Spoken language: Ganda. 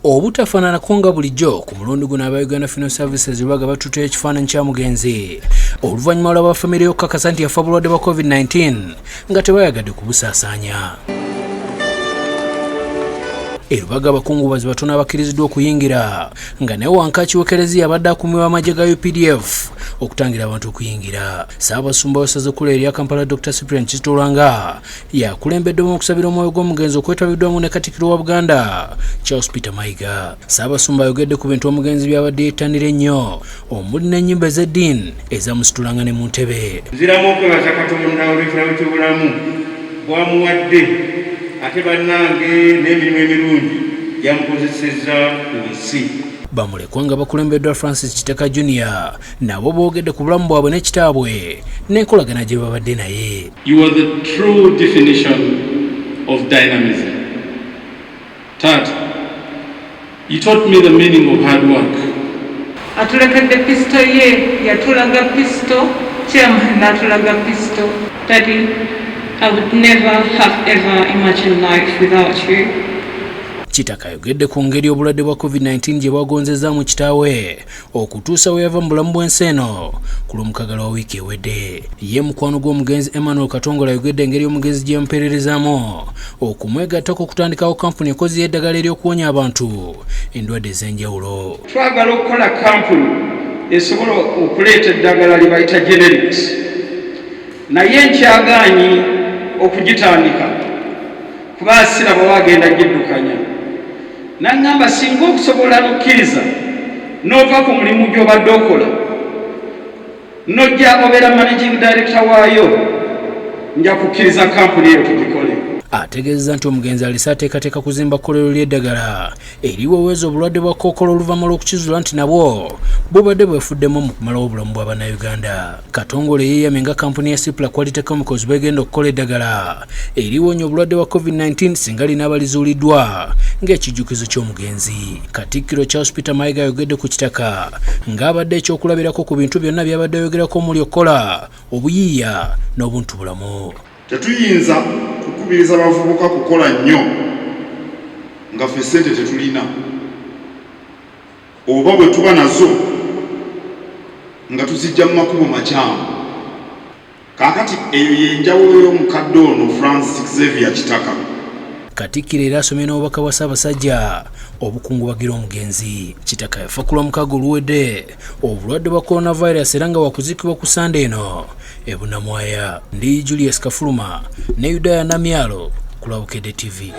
Obutafaanana konga bulijjo ku mulundi guno aba Uganda Funeral Services baga batutte ekifaananyi kya mugenzi oluvannyuma lwa bafamire okukakasa nti yafa bulwadde bwa COVID-19 nga tebayagadde kubusaasaanya. Erubaga abakungubazi batono abakkiriziddwa okuyingira nga naye wankaaki w'Eklezia abadde akumibwa amagye ga UPDF okutangira abantu okuyingira. Ssaabasumba w'essaza ekkulu erya Kampala Dr. Cyprian Kitolanga yakulembedde okusabira omwoyo gw'omugenzi okwetabiddwamu ne Katikkiro wa Buganda Charles Mayiga. Ssaabasumba ayogedde ku bintu omugenzi by'abadde yettanira ennyo omuli n'ennyimba ez'eddiini ezamusitulanga ne mu ntebe. Nziramu okwebaza Katonda olw'ekirabo ky'obulamu bw'amuwadde ate bannange n'emirimu emirungi yamukozesezza ku nsi. Bamulekwa nga bakulembeddwa Francis Kitaka Jr. nabo boogedde ku bulamu bwabwe ne kitaabwe n'enkolagana gye babadde naye. You are the true definition of dynamism. Third, you taught me the meaning of hard work. Atulagadde pisto ye, yatulaga pisto, chairman natulaga pisto. Daddy, I would never have ever imagined life without you. Kitaka ayogedde ku ngeri obulwadde bwa COVID-19 gye bwagonzezaamu kitaawe okutuusa we yava mu bulamu bw'ensi eno ku lw'omukagala wa wiiki ewedde. Ye mukwano gw'omugenzi Emmanuel Katongola ayogedde engeri omugenzi gye yamupeererezaamu okumwegattako okutandikawo kampuni ekozi y'eddagala ery'okuwonya abantu endwadde ez'enjawulo. Twagala okukola kampuni esobola okuleeta eddagala lye bayita generics, naye nkyagaanyi okugitandika kuba siraba wagenda giddukanya. Nangamba singa okusobola n'okkiriza n'ova ku mulimu gy'obadde okola n'ojja obeera managing director waayo, nja kukkiriza kampuni eyo tugikole. Ategeezezza nti omugenzi alisa ateekateeka kuzimba kkolero ly'eddagala eriweweeza obulwadde bwa kkookolo oluvannyuma lw'okukizuula nti nabwo bubadde bwefuddemu mu kumalawo obulamu bw'Abannayuganda. Katongole yeeyamye nga kampuni ya Cipla Quality Chemicals begenda okukola eddagala eriwonya obulwadde bwa COVID-19 singa linaaba lizuuliddwa ng'ekijjukizo ky'omugenzi. Katikkiro Charles Mayiga ayogedde ku Kitaka ng'abadde ekyokulabirako ku bintu byonna by'abadde ayogerako omuli okukola obuyiiya n'obuntubulamu. Tetuyinza kukubiriza abavubuka kukola nnyo nga ffe ssente tetulina, oba bwe tuba nazo nga tuzijja mu makubo makyamu. Kaakati eyo y'enjawulo y'omukadde ono Francis Kitaka. Katikkiro era asomye n'obubaka bwa Ssaabasajja obukungubagira omugenzi. Kitaka yafa ku Lwomukaga oluwedde obulwadde bwa coronavirus era nga wakuzikibwa ku Sande eno e Bunnamwaya. Ndi Julius Kafuluma ne Yudaya Namyalo ku Bukedde TV.